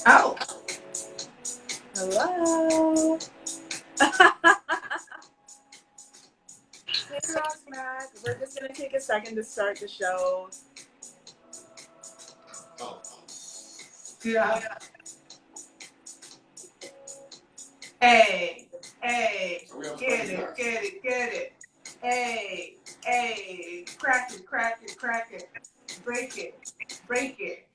Oh, hello. Hey, Ross Mac. We're just going to take a second to start the show. Yeah. Hey, get it. Hey, crack it, break it.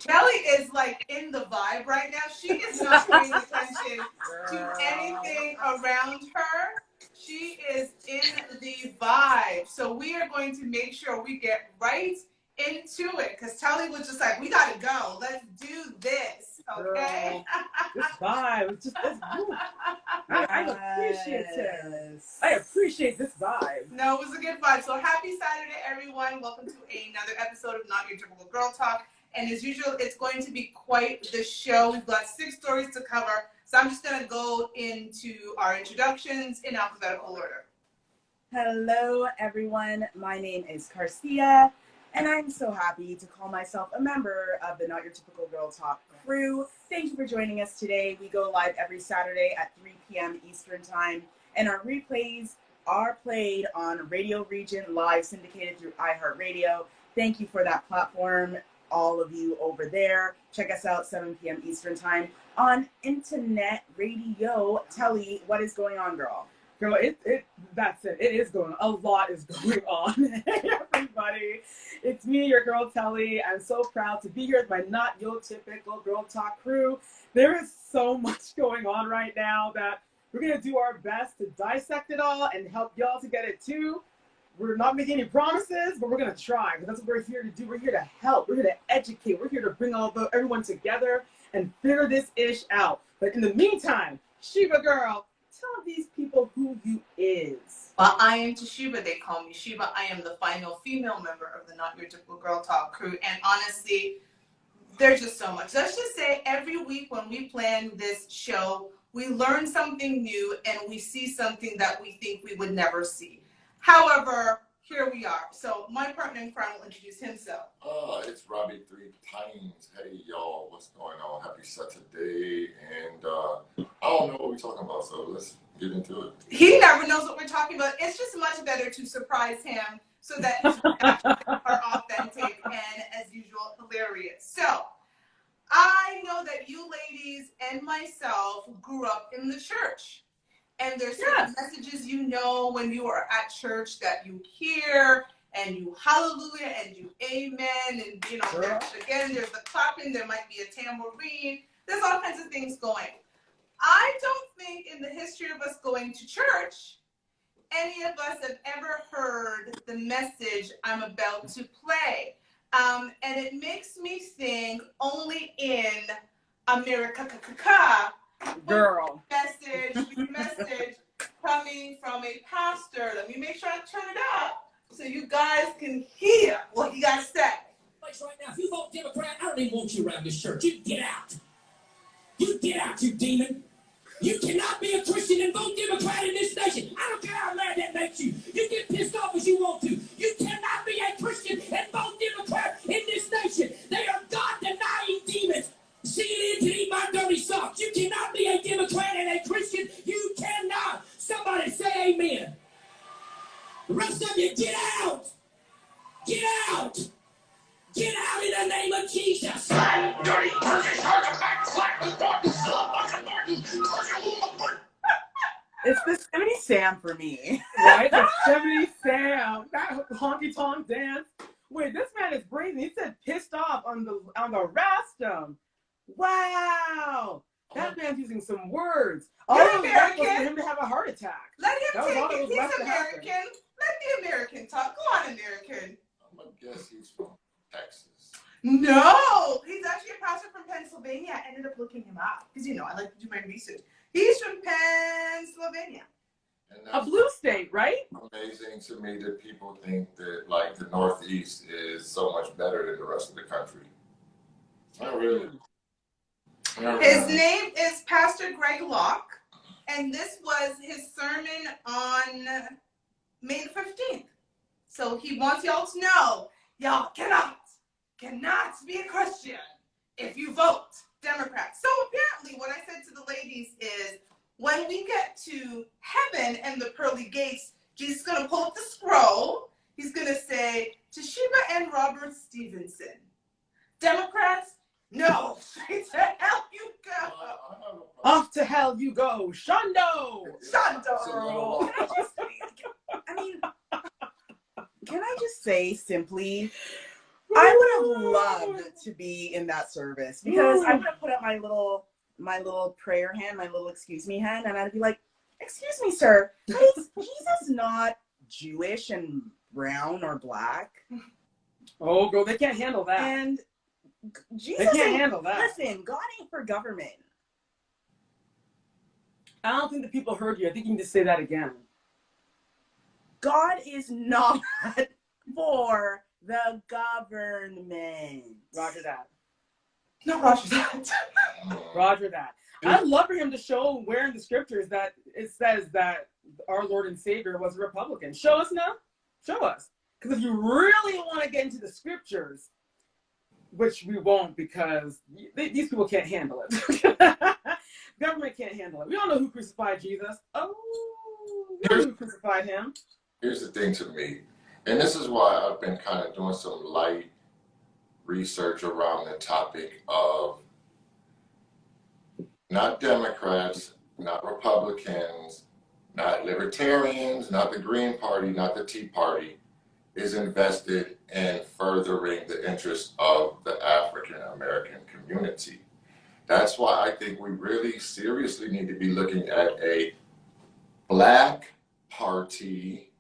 Kelly is like in the vibe right now. She is not paying attention to anything around her. She is in the vibe. So we are going to make sure we get right into it because Kelly was just like, we got to go. Let's do this. Okay. This vibe is just this. I appreciate it. I appreciate this vibe. No, it was a good vibe. So happy Saturday, everyone. Welcome to another episode of Not Your Typical Girl Talk. And as usual, it's going to be quite the show. We've got 6 stories to cover. So I'm just going to go into our introductions in alphabetical order. Hello, everyone. My name is Garcia, and I'm so happy to call myself a member of the Not Your Typical Girl Talk crew. Thank you for joining us today. We go live every Saturday at 3 p.m. Eastern Time, and our replays are played on Radio Region Live, syndicated through iHeartRadio. Thank you for that platform, all of you over there. Check us out 7 p.m. Eastern Time on Internet Radio. Telly, what is going on, girl? Girl, that's it. It is going on. A lot is going on. Hey, everybody. It's me, your girl, Telly. I'm so proud to be here with my Not Your Typical Girl Talk crew. There is so much going on right now that we're going to do our best to dissect it all and help y'all to get it too. We're not making any promises, but we're going to try because that's what we're here to do. We're here to help. We're here to educate. We're here to bring everyone together and figure this ish out. But in the meantime, Sheba girl, tell these people who you is. Well, I am Toshiba. They call me Sheba. I am the final female member of the Not Your Typical Girl Talk crew. And honestly, there's just so much. Let's just say every week when we plan this show, we learn something new and we see something that we think we would never see. However, here we are. So my partner in crime will introduce himself. It's Robbie 3 times. Hey, y'all, what's going on? Happy Saturday. And I don't know what we're talking about, so let's get into it. He never knows what we're talking about. It's just much better to surprise him so that his reactions are authentic and, as usual, hilarious. So I know that you ladies and myself grew up in the church. And there's certain messages you know when you are at church that you hear and you hallelujah and you amen and you know there's the clapping, there might be a tambourine, there's all kinds of things going. I don't think in the history of us going to church any of us have ever heard the message I'm about to play. And it makes me think only in America Girl. Message coming from a pastor. Let me make sure I turn it up so you guys can hear what he got to say. Right now, if you vote Democrat, I don't even want you around this church. You get out. You get out, you demon. You cannot be a Christian and vote Democrat in this nation. I don't care how mad that makes you. You get pissed off as you want to. You cannot be a Christian and vote Democrat in this nation. They are God-denying demons. CNN can eat my dirty socks. You cannot be a Democrat and a Christian. You cannot. Somebody say amen. The rest of you, get out. Get out. Get out in the name of Jesus. Dirty Turkish It's the 70 Sam for me. Right? The 70 Sam. That honky tonk dance. Wait, this man is brazen. He said pissed off on the rastrum. Wow. That man's using some words. You're All it was left was for American. him to have a heart attack. Let him That was take all that it. was He's left to happen. American. Let the American talk. Go on, American. I'm gonna guess he's from Texas. No, he's actually a pastor from Pennsylvania. I ended up looking him up because, you know, I like to do my research. He's from Pennsylvania. And A that's blue state, right? amazing to me that people think that like the Northeast is so much better than the rest of the country. Not really. Not His really. name is Pastor Greg Locke, and this was his sermon on May the 15th. So he wants y'all to know, y'all cannot be a Christian if you vote Democrat. So apparently what I said to the ladies is, when we get to heaven and the pearly gates, Jesus is going to pull up the scroll. He's going to say, Toshiba and Robert Stevenson. Democrats, no, straight to hell you go. Off to hell you go, Shundo! Shundo! I mean, can I just say simply, I would have loved to be in that service because I would have put up my little prayer hand, my little excuse me hand, and I'd be like, excuse me, sir, is Jesus not Jewish and brown or black? Oh, girl, they can't handle that. And Jesus They can't ain't- handle that. Listen, God ain't for government. I don't think the people heard you. I think you need to say that again. God is not for the government. Roger that. No, Roger that. Roger that. I'd love for him to show where in the scriptures that it says that our Lord and Savior was a Republican. Show us now. Show us. Because if you really want to get into the scriptures, which we won't because these people can't handle it. Government can't handle it. We don't know who crucified Jesus. Oh, we don't know who crucified him. Here's the thing to me, and this is why I've been kind of doing some light research around the topic of not Democrats, not Republicans, not Libertarians, not the Green Party, not the Tea Party, is invested in furthering the interests of the African American community. That's why I think we really seriously need to be looking at a Black party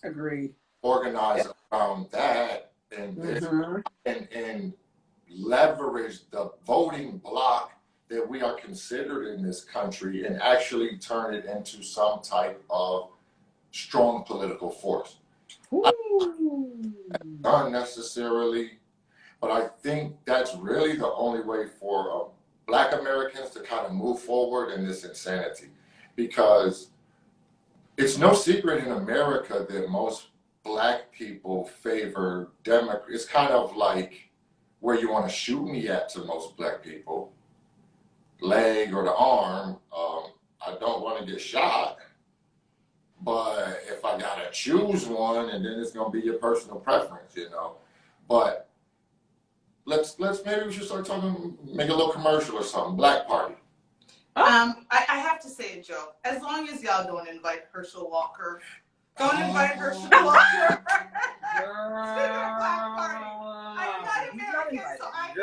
Agreed. organized around that and leverage the voting bloc that we are considered in this country and actually turn it into some type of strong political force. Not necessarily, but I think that's really the only way for Black Americans to kind of move forward in this insanity, because it's no secret in America that most Black people favor Democrats. It's kind of like where you want to shoot me at to most Black people, leg or the arm. I don't want to get shot, but if I gotta choose one, and then it's gonna be your personal preference, you know. But let's maybe we should start talking, make a little commercial or something. Black Party. I have to say it, Joe. As long as y'all don't invite Herschel Walker, don't invite Herschel Walker to the Black Party. I am not American, so I can't be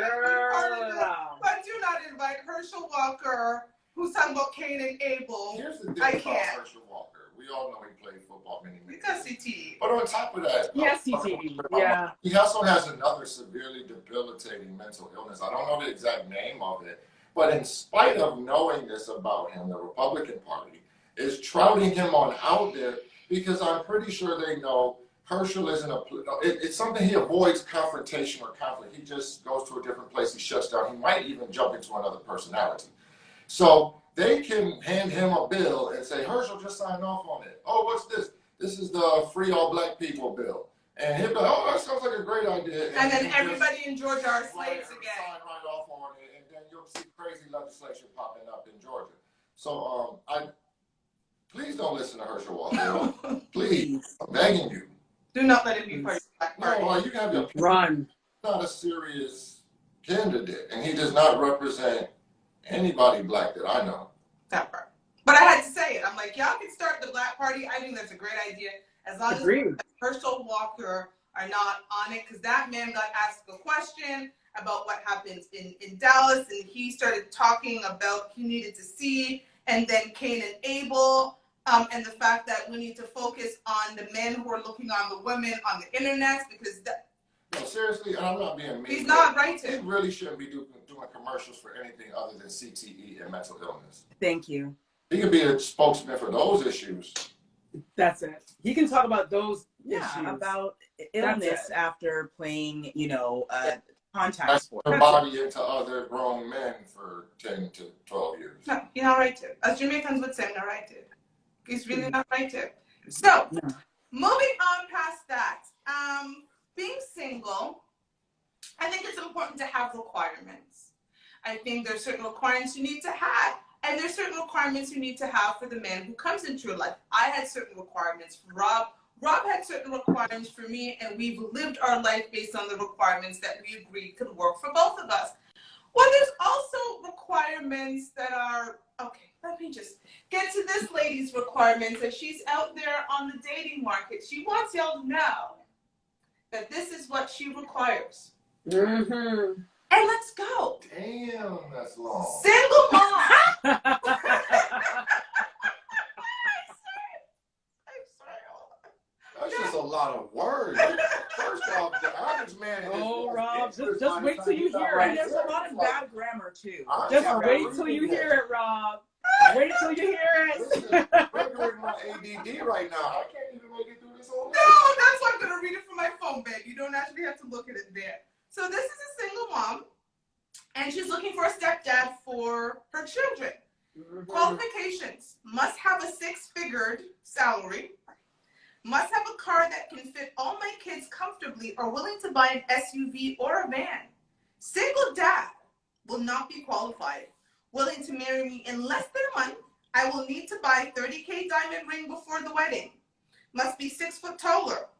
part of this. But do not invite Herschel Walker, who's talking about Cain and Abel. Here's the thing I about can't. Herschel Walker. We all know he played football many You years. got CTE. But on top of that, Yes, CTV. Yeah. he also has another severely debilitating mental illness. I don't know the exact name of it, but in spite of knowing this about him, the Republican Party is trouting him on out there because I'm pretty sure they know Herschel isn't it's something he avoids confrontation or conflict. He just goes to a different place. He shuts down. He might even jump into another personality. So they can hand him a bill and say, Herschel, just sign off on it. Oh, what's this? This is the Free All Black People bill. And he'll be like, oh, that sounds like a great idea. And then everybody in Georgia are slaves Sign again. right off on it, and then you'll see crazy legislation popping up in Georgia. So please don't listen to Herschel Walker. Please, I'm begging you. Do not let him be part of the Black Party. No, you have your Run. not a serious candidate, and he does not represent anybody Black that I know. That part. But I had to say it. I'm like, y'all can start the Black Party. I think that's a great idea. As long Agreed. as Herschel Walker are not on it, because that man got asked a question about what happens in Dallas, and he started talking about he needed to see, and then Cain and Abel, and the fact that we need to focus on the men who are looking on the women on the internet, because No, seriously, and I'm not being mean. he's not right He to. really shouldn't be doing commercials for anything other than CTE and mental illness. Thank you. He can be a spokesman for those issues. That's it. He can talk about those Yeah, issues. about illness it. after playing, contact sport. Her body into other grown men for 10 to 12 years. No, he's not right to. As Jamaicans would say, not right to. He's really not right to. So, moving on past that, being single, I think it's important to have requirements. I think there's certain requirements you need to have, and there's certain requirements you need to have for the man who comes into your life. I had certain requirements for Rob. Rob had certain requirements for me, and we've lived our life based on the requirements that we agreed could work for both of us. Well, there's also requirements that are, okay, let me just get to this lady's requirements as she's out there on the dating market. She wants y'all to know that this is what she requires. Mm-hmm. And let's go. Damn, that's long. Single mom. That's just a lot of words. First off, the average man is. Oh, Rob, just wait till you hear And it. there's a lot of bad grammar too. Just wait till you hear it, Rob. Wait till you hear Listen, it. triggering my ADD right now. I can't even make it through this whole No, thing. that's why I'm going to read it from my phone, babe. You don't actually have to look at it there. So this is a single mom, and she's looking for a stepdad for her children. Qualifications: must have a six-figured salary, must have a car that can fit all my kids comfortably, or willing to buy an SUV or a van. Single dad will not be qualified. Willing to marry me in less than a month. I will need to buy $30K diamond ring before the wedding. Must be 6 foot taller.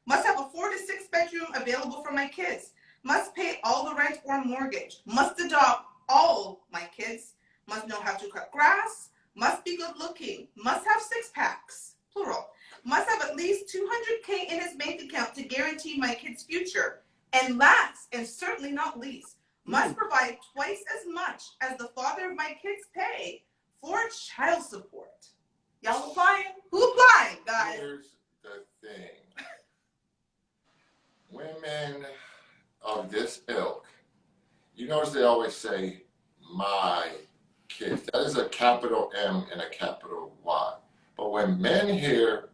Must have a 4 to 6 bedroom available for my kids. Must pay all the rent or mortgage. Must adopt all my kids. Must know how to cut grass. Must be good looking. Must have 6 packs, plural. Must have at least $200K in his bank account to guarantee my kids' future. And last, and certainly not least, must provide twice as much as the father of my kids pay for child support. Y'all applying? Who applying, guys? Here's the thing. Women of this ilk, you notice they always say, my kids. That is a capital M and a capital Y. But when men hear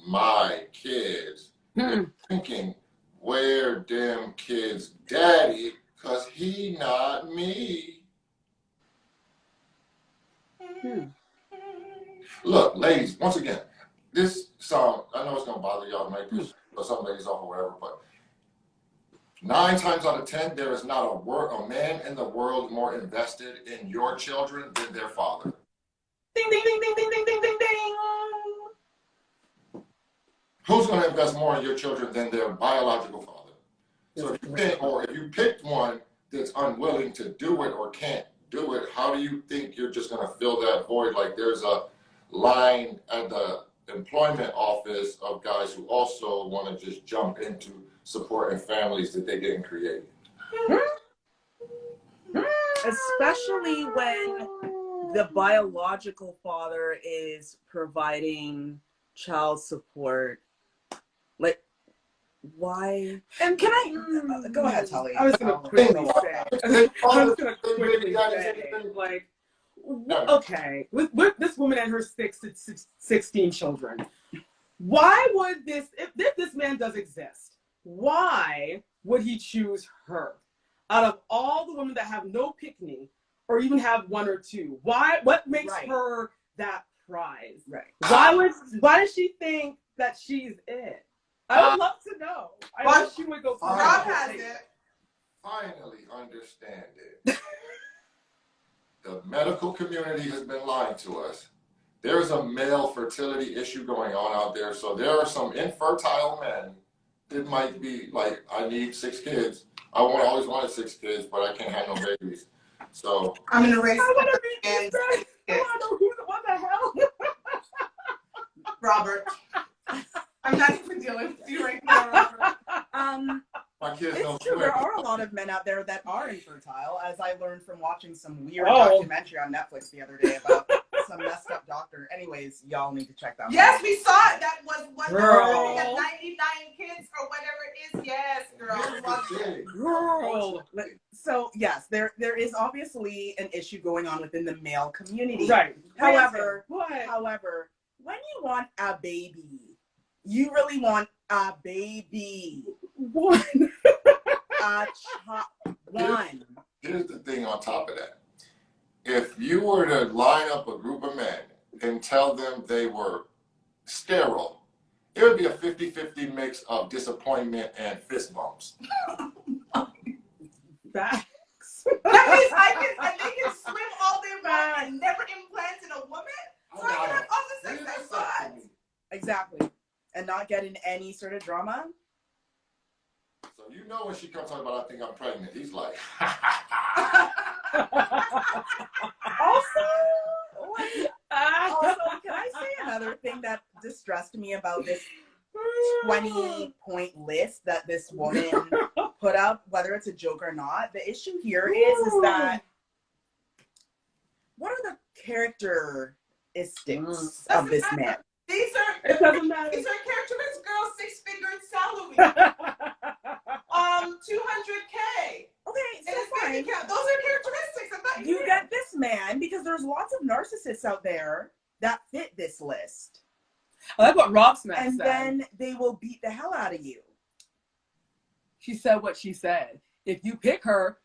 my kids, they're thinking, where them kids daddy? Cause he not me. Look, ladies, once again, this song, I know it's gonna bother y'all, maybe some ladies off or whatever, but 9 times out of 10, there is not a man in the world more invested in your children than their father. Ding, ding, ding, ding, ding, ding, ding, ding, ding. Who's gonna invest more in your children than their biological father? So if you picked one that's unwilling to do it or can't do it, how do you think you're just going to fill that void? Like there's a line at the employment office of guys who also want to just jump into supporting families that they didn't create. Especially when the biological father is providing child support. Like, why? And Can I go ahead, Tully? I was gonna quickly say, like, okay, with this woman and her 16 children, why would if this man does exist, why would he choose her out of all the women that have no pick-me or even have 1 or 2? What makes her that prize? Right. Why does she think that she's it? I would love to know. I wish she would go for Rob has it. Finally understand it. The medical community has been lying to us. There's a male fertility issue going on out there. So there are some infertile men that might be like, I need 6 kids. I always wanted 6 kids, but I can't have no babies. So I'm gonna raise. I want to be this guy. I want to know what the hell. Robert. I'm not even dealing with you right now, Robert. my kids It's don't true. swim. There are a lot of men out there that are infertile, as I learned from watching some weird Oh. documentary on Netflix the other day about some messed up doctor. Anyways, y'all need to check that one Yes, out. we saw it. That was what Girl. we had 99 kids or whatever it is. Yes, girl. Here's the thing. Girl. So yes, there is obviously an issue going on within the male community. Right. However, What? However, when you want a baby, you really want a baby. One. One. Here's the thing on top of that. If you were to line up a group of men and tell them they were sterile, it would be a 50-50 mix of disappointment and fist bumps. Facts. That means they can swim all day long and never implant in a woman. So I can have all the sex I want. Exactly. And not get in any sort of drama. So you know when she comes talking about, I think I'm pregnant, he's like, Also, can I say another thing that distressed me about this 20-point list that this woman put up, whether it's a joke or not? The issue here is that what are the characteristics of this man? It doesn't matter. These are characteristics, girl. 6-figure salary. 200K. Okay, And his so bank fine. account. Those are characteristics. I'm not You get this man because there's lots of narcissists out there that fit this list. I like what Rob Smith And said. then they will beat the hell out of you. She said what she said. If you pick her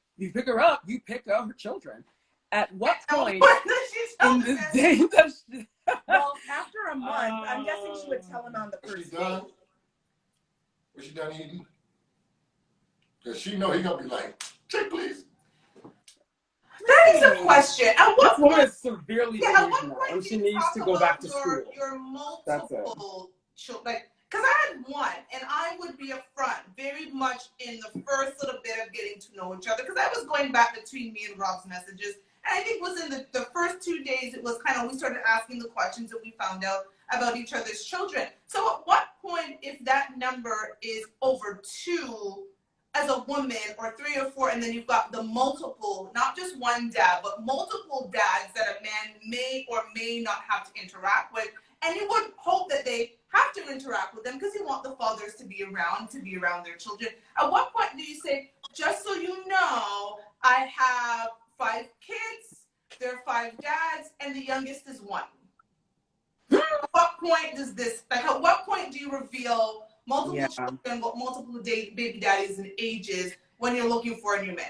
up, you pick up her children. At what point in this day does she... Well, after a month, I'm guessing she would tell him on the was she first done? date. Was she done eating? Because she know he gonna be like, check please. That is a question. At what This woman point? is severely Yeah, at aged what now, point and do she you needs talk to go about back to school. your That's it. multiple children? Like, because I had one, and I would be upfront very much in the first little bit of getting to know each other, because I was going back between me and Rob's messages. And I think it was in the first 2 days, it was kind of, we started asking the questions that we found out about each other's children. So at what point, if that number is over 2 as a woman, or 3 or 4, and then you've got the multiple, not just one dad, but multiple dads that a man may or may not have to interact with, and you would hope that they have to interact with them because you want the fathers to be around their children. At what point do you say, just so you know, I have 5 kids, there are 5 dads, and the youngest is 1? At what point does this, like, at what point do you reveal multiple children, multiple baby daddies and ages when you're looking for a new man?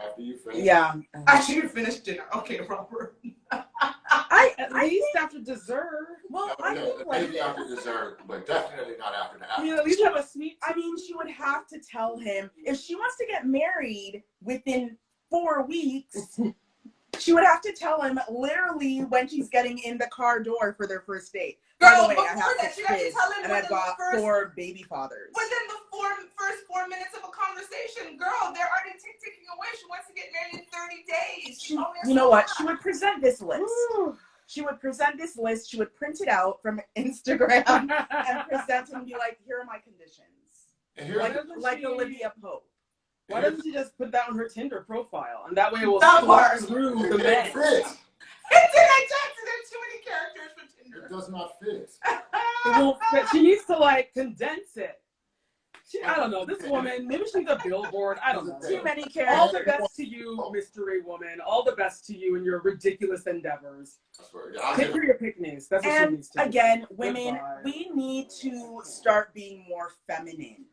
After you finish. Yeah. After you finish dinner. Okay, Robert. At least after dessert. Well, Yeah, I think like maybe after dessert, but definitely not after the You after. at least have a sweet. I mean, she would have to tell him if she wants to get married within 4 weeks. She would have to tell him literally when she's getting in the car door for their first date. By Girl, the way, I before have that, 6 you have to kids tell him and I've within the got first- 4 baby fathers. Within the first 4 minutes of a conversation, girl, they're already ticking away. She wants to get married in 30 days. You know what? She would present this list. Ooh. She would present this list. She would print it out from Instagram and present it and be like, here are my conditions. And here's Like Olivia Pope. Why doesn't she just put that on her Tinder profile, and that way it will That sort part. through the it men? fits. Internet Jackson, there's too many characters for It Tinder. does not fit. It won't fit. She needs to like condense it. I don't know. This woman, maybe she needs a billboard. I don't know. Too many All characters. the best to you, mystery woman. All the best to you in your ridiculous endeavors. I swear. Yeah, I'll Take get her your picnics. That's what she And needs to do. again, women, Goodbye. we need to start being more feminine.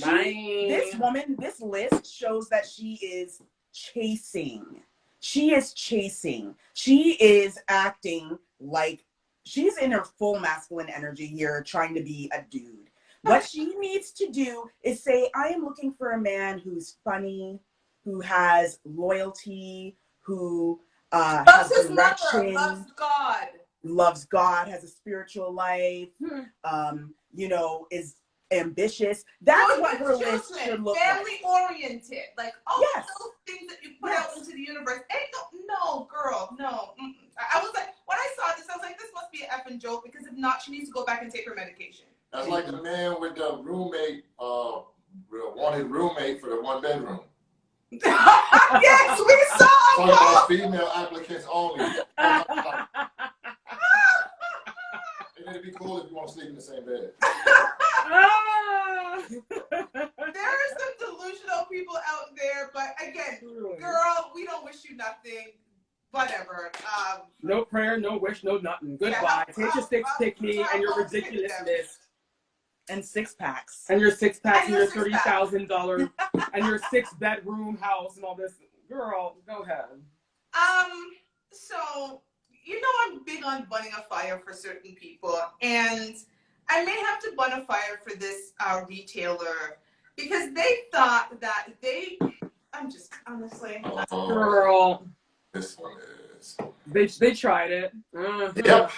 Bye. This woman, this list shows that she is chasing. She is chasing. She is acting like she's in her full masculine energy here, trying to be a dude. What she needs to do is say, I am looking for a man who's funny, who has loyalty, who has Loves his mother, direction, loves God. has a spiritual life, you know, is ambitious. That's Good what with her list children, should look family oriented. Like all Yes. those things that you put Yes. out into the universe. Ain't no, girl, no. Mm-mm. I was like, when I saw this, I was like, this must be an effing joke, because if not, she needs to go back and take her medication. That's like the man with the roommate wanted roommate for the 1-bedroom. Yes, we saw. Talking about female applicants only. And it'd be cool if you want to sleep in the same bed. There are some delusional people out there, but again, girl, we don't wish you nothing. Whatever. No prayer, no wish, no nothing. Goodbye. Take your six pick me and your ridiculousness. And 6-packs. And your 6-packs and your $30,000 and your 6-bedroom house and all this. Girl, go ahead. So, you know I'm big on bunning a fire for certain people, and I may have to bun a fire for this retailer because they thought that I'm just, honestly. Girl. This one is. They tried it. Yep.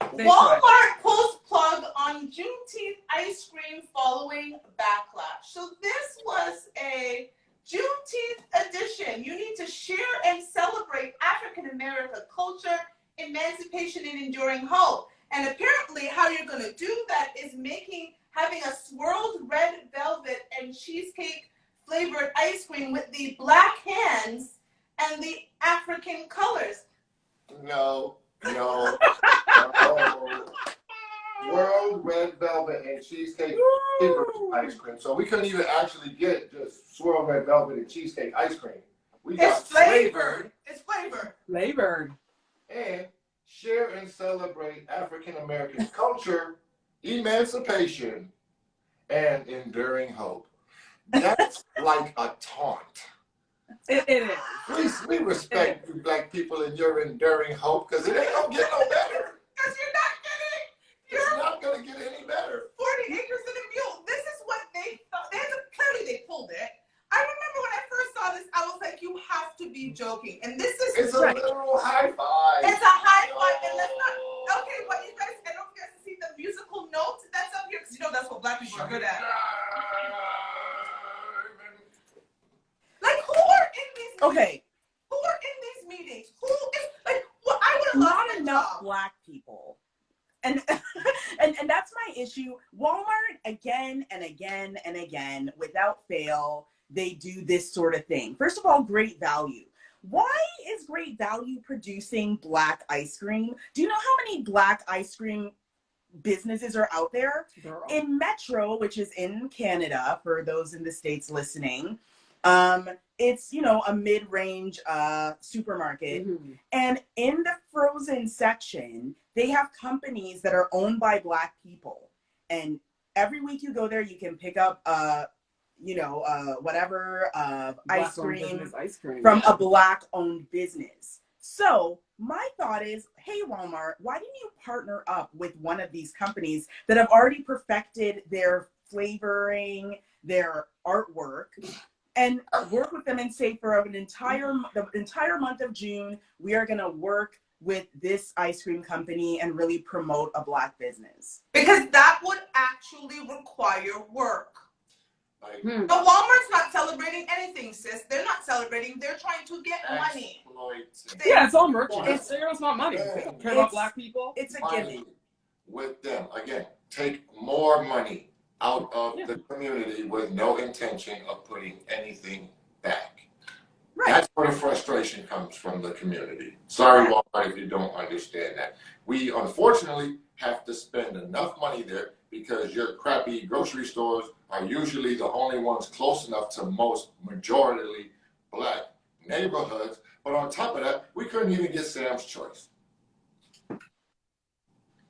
Walmart pulls plug on Juneteenth ice cream following backlash. So this was a Juneteenth edition. You need to share and celebrate African American culture, emancipation, and enduring hope. And apparently how you're going to do that is having a swirled red velvet and cheesecake flavored ice cream with the black hands and the African colors. No. World red velvet and cheesecake flavored ice cream. So we couldn't even actually get just swirl red velvet and cheesecake ice cream. We got It's flavored. It's flavored. Flavored. And share and celebrate African American culture, emancipation, and enduring hope. That's like a taunt. It is. We respect you black people and your enduring hope because it ain't gonna get no better. Because It's not gonna get any better. 40 acres and a mule. This is what they thought. Clearly they pulled it. I remember when I first saw this, I was like, you have to be joking. And this is It's a literal high five. It's a high five, and that's not okay. What you guys? I don't know if you guys see the musical note that's up here because you know that's what black people are good at. Like who are in these? Okay. Who are in these meetings? Who is like? Well, I would have Not loved enough black people. And that's my issue. Walmart again and again and again, without fail, they do this sort of thing. First of all, Great Value. Why is Great Value producing black ice cream? Do you know how many black ice cream businesses are out there? Girl. In Metro, which is in Canada, for those in the States listening, it's, a mid-range supermarket. Mm-hmm. And in the frozen section, they have companies that are owned by black people. And every week you go there, you can pick up, whatever ice cream from a black-owned business. So my thought is, hey, Walmart, why didn't you partner up with one of these companies that have already perfected their flavoring, their artwork, and work with them and say for the entire month of June, we are going to work with this ice cream company and really promote a black business? because that would actually require work. Like, But Walmart's not celebrating anything, sis. They're not celebrating. They're trying to get money. Yeah, it's all merchandise. It's not money. They don't care about black people. It's a money gimmick. with them. Again, take more money out of the community with no intention of putting anything back. Right. That's where the frustration comes from the community. Sorry, Walmart, if you don't understand that. We unfortunately have to spend enough money there because your crappy grocery stores are usually the only ones close enough to most majority black neighborhoods. But on top of that, we couldn't even get Sam's Choice.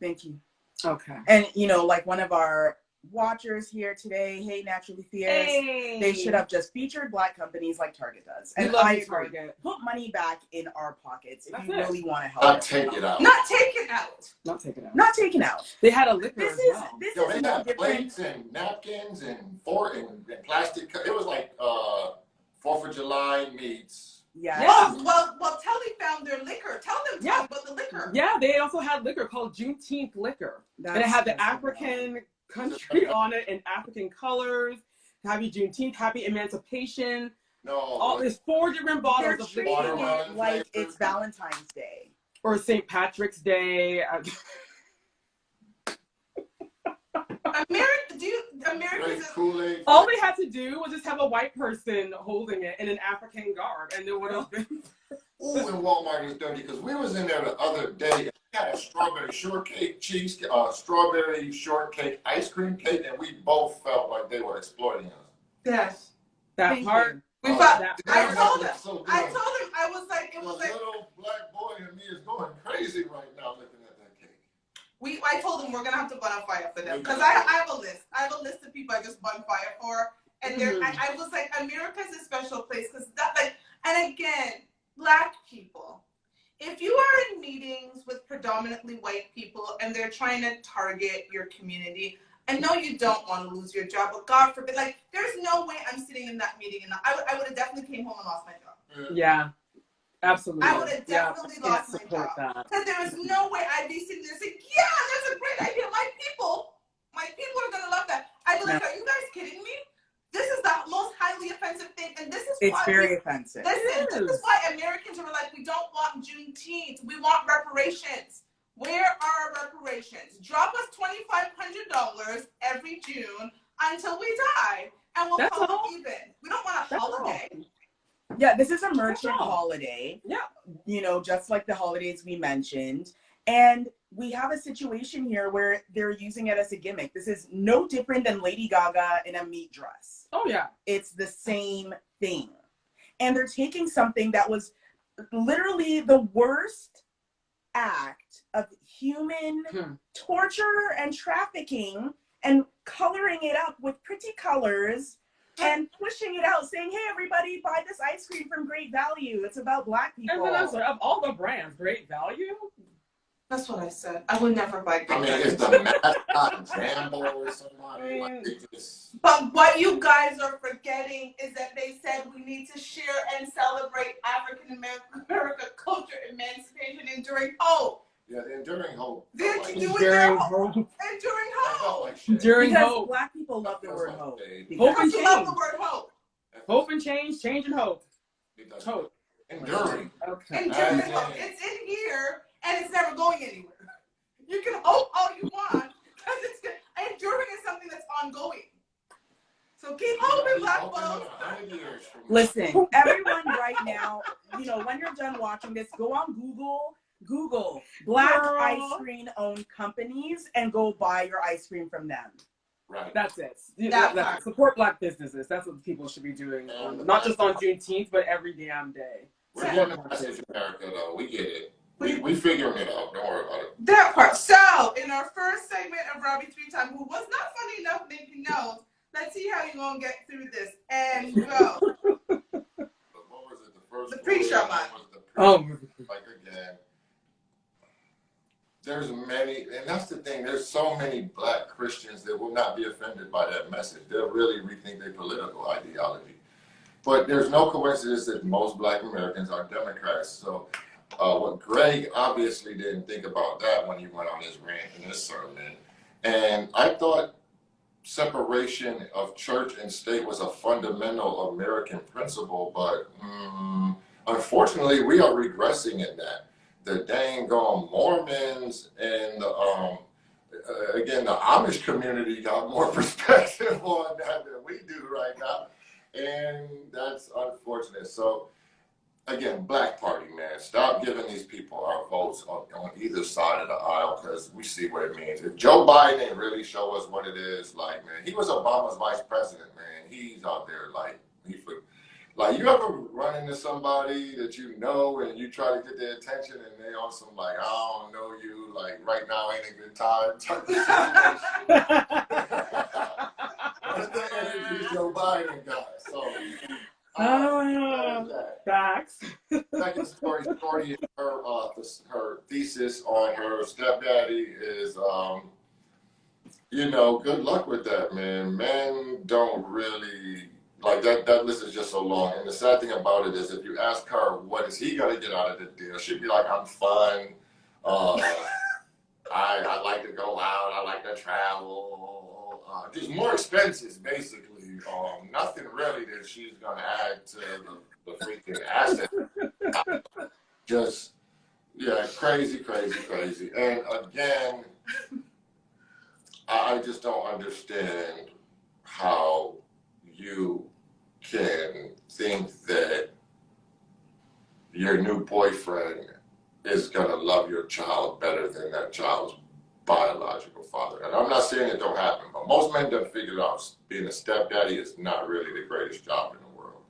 Thank you. Okay. And, like one of our watchers here today, hey, Naturally Fierce, they should have just featured black companies like Target does. And I agree. Target. Put money back in our pockets if That's you it. really want to help. Not take it out. Not taken out. Not taken out. Not taken out. They had a liquor This as is well. this Yo, is they no had different. plates and napkins and fork and plastic. It was like 4th of July meets. Yeah. Well, Telly found their liquor. Tell them Yeah. about the liquor. Yeah, they also had liquor called Juneteenth liquor. And it had the African country on it in African colors. Happy Juneteenth, happy emancipation. No. There's 4 different They're bottles of treating liquor. it like it's Valentine's Day. Or St. Patrick's Day. Americans? Kool-Aid. All they had to do was just have a white person holding it in an African garb, and there would have been. Ooh, and Walmart is dirty because we was in there the other day and we had a strawberry shortcake strawberry shortcake ice cream cake, and we both felt like they were exploiting us. Yes. That Thank part. you. We Oh, thought. that- I that told was him. so good. I told him. I was like, it The was like. little black boy in me is going crazy right now looking at that cake. I told him we're gonna have to burn a fire for them because I have a list. I have a list of people I just burn fire for, and I was like, America's a special place because that and again, Black people. If you are in meetings with predominantly white people and they're trying to target your community, I know you don't want to lose your job, but God forbid, there's no way I'm sitting in that meeting and I would have definitely came home and lost my job. Yeah, absolutely. I would have definitely lost my support job. that. Because there was no way I'd be sitting there saying, yeah, that's a great idea. My people are going to love that. I'd be like, are you guys kidding me? This is the most highly offensive thing. And this is It's why very offensive. this is why Americans are like, we don't want Juneteenth. We want reparations. Where are our reparations? Drop us $2,500 every June until we die. And we'll call it even. We don't want a holiday. Yeah, this is a merchant holiday. Yeah. You know, just like the holidays we mentioned. And we have a situation here where they're using it as a gimmick. This is no different than Lady Gaga in a meat dress. Oh, yeah. It's the same thing. And they're taking something that was literally the worst act of human torture and trafficking and coloring it up with pretty colors and pushing it out, saying, hey, everybody, buy this ice cream from Great Value. It's about Black people. And then I was like, of all the brands, Great Value? That's what I said. I would never buy Great I mean, Value. it's the mascot Jambo or somebody. Like, they just... But what you guys are forgetting is that they said we need to share and celebrate African America culture, emancipation, enduring hope. Yeah, the enduring hope. Enduring hope. Enduring hope. Enduring because hope. Black people love the word hope. Hope and Because you love change. the word hope. Hope and change, change and hope. Hope. Enduring. Okay. Enduring hope. It's in here and it's never going anywhere. You can hope all you want because it's good. Enduring is something that's ongoing. So keep hoping, Black folks. Listen, everyone right now, you know, when you're done watching this, go on Google Black ice cream owned companies and go buy your ice cream from them. Right. That's it. That support Black businesses. That's what people should be doing. Not just on Juneteenth, but every damn day. We're getting the message, America, though. We get it. We figuring it out. Don't worry about it. That part. So, in our first segment of Robbie 3 Time, who was not funny enough making notes, let's see how you're going to get through this. And go. What was it? The first The pre-show one. Oh. Like, again, there's many, and that's the thing, there's so many Black Christians that will not be offended by that message. They'll really rethink their political ideology. But there's no coincidence that most Black Americans are Democrats. So what Greg obviously didn't think about that when he went on his rant in his sermon. And I thought separation of church and state was a fundamental American principle, but unfortunately we are regressing in that. The dang gone Mormons and again, the Amish community got more perspective on that than we do right now. And that's unfortunate. So again, Black Party, man, stop giving these people our votes on either side of the aisle because we see what it means. If Joe Biden didn't really show us what it is, like, man, he was Obama's vice president, man. He's out there like, you ever run into somebody that you know and you try to get their attention and they on some like, I don't know you, like right now ain't a good time type of situation. That's the energy Joe Biden got. So Facts. second story, her thesis on her stepdaddy is, good luck with that, man. Men don't really, like that list is just so long. And the sad thing about it is if you ask her, what is he going to get out of the deal? She'd be like, I'm fun. I like to go out. I like to travel. Just more expenses, basically. Nothing really that she's going to add to the freaking asset. Just, yeah, crazy. And again, I just don't understand how you can think that your new boyfriend is going to love your child better than that child's biological father. And I'm not saying it don't happen, but most men done figured out being a stepdaddy is not really the greatest job in the world.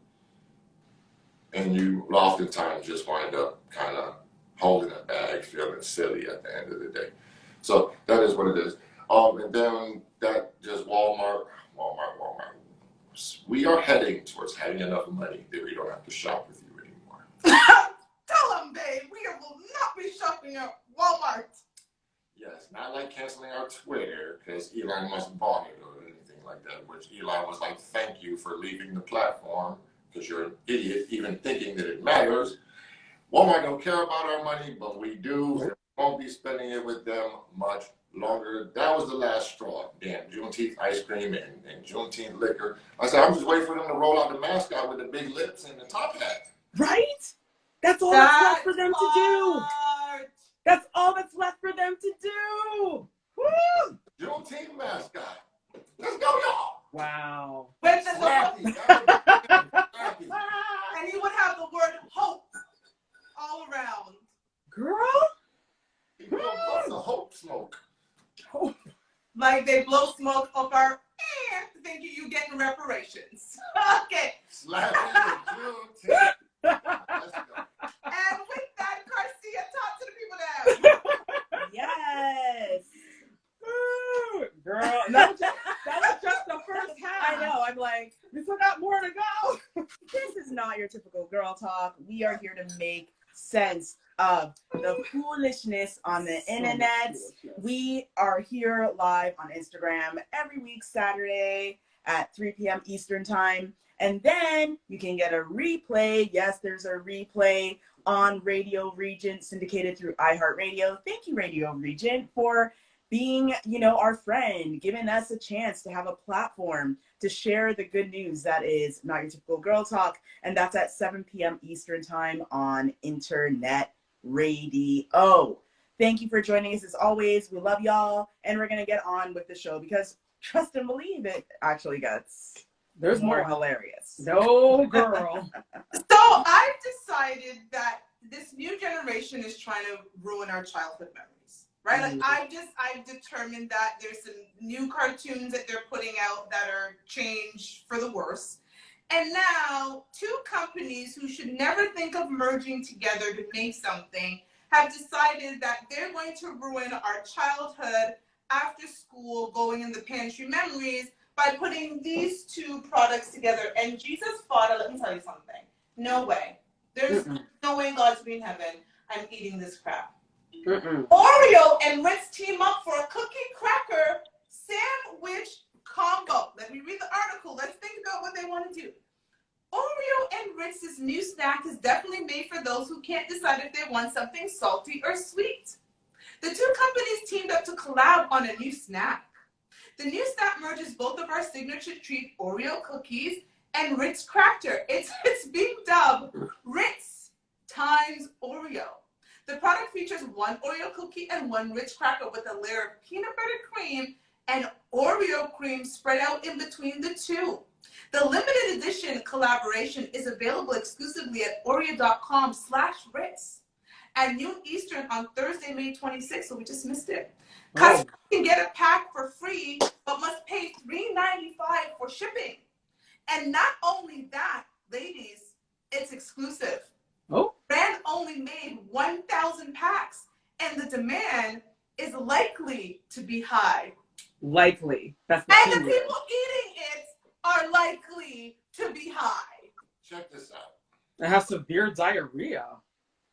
And you oftentimes just wind up kind of holding a bag, feeling silly at the end of the day. So that is what it is. And then that just Walmart. We are heading towards having enough money that we don't have to shop with you anymore. Tell them, babe, we will not be shopping at Walmart. Yes, not like canceling our Twitter because Elon Musk bought it or anything like that, which Elon was like, thank you for leaving the platform because you're an idiot even thinking that it matters. Walmart don't care about our money, but we do. And we won't be spending it with them much longer. That was the last straw. Damn, Juneteenth ice cream and Juneteenth liquor. I said, I'm just waiting for them to roll out the mascot with the big lips and the top hat. Right? That's all that's left for them to do. That's all that's left for them to do. Woo! Juneteenth mascot. Let's go, y'all. Wow. With the Slappy. and he would have the word hope all around. Girl? What's the hope smoke? Hope. Like they blow smoke up our thinking you getting reparations. Okay. Slappy the Juneteenth. Let's go. And with that, Garcia, talk to the people now. Yes. Ooh, girl, that was just the first half. I know. I'm like, We still got more to go. this is not your typical girl talk. We are here to make sense of the foolishness on the innanets. We are here live on Instagram every week, Saturday at 3 p.m. Eastern time. And then you can get a replay. Yes, there's a replay on Radio Regent, syndicated through iHeartRadio. Thank you, Radio Regent, for being, our friend, giving us a chance to have a platform to share the good news that is Not Your Typical Girl Talk. And that's at 7 p.m. Eastern time on Internet Radio. Thank you for joining us as always. We love y'all. And we're going to get on with the show because trust and believe it actually gets There's more. hilarious. No, girl. So I've decided that this new generation is trying to ruin our childhood memories, right? Like I've determined that there's some new cartoons that they're putting out that are changed for the worse. And now 2 companies who should never think of merging together to make something have decided that they're going to ruin our childhood after school going in the pantry memories by putting these 2 products together. And Jesus Father, let me tell you something. No way. There's no way in God's green heaven I'm eating this crap. Oreo and Ritz team up for a cookie cracker sandwich combo. Let me read the article. Let's think about what they want to do. Oreo and Ritz's new snack is definitely made for those who can't decide if they want something salty or sweet. The 2 companies teamed up to collab on a new snack. The new snack merges both of our signature treat Oreo cookies and Ritz cracker. It's being dubbed Ritz times Oreo. The product features 1 Oreo cookie and 1 Ritz cracker with a layer of peanut butter cream and Oreo cream spread out in between the 2. The limited edition collaboration is available exclusively at Oreo.com/Ritz at noon Eastern on Thursday, May 26th, so we just missed it. Customers can get a pack for free, but must pay $3.95 for shipping. And not only that, ladies, it's exclusive. Oh. Brand only made 1,000 packs, and the demand is likely to be high. Likely. That's the And the keyword. people eating it are likely to be high. Check this out. I have severe diarrhea.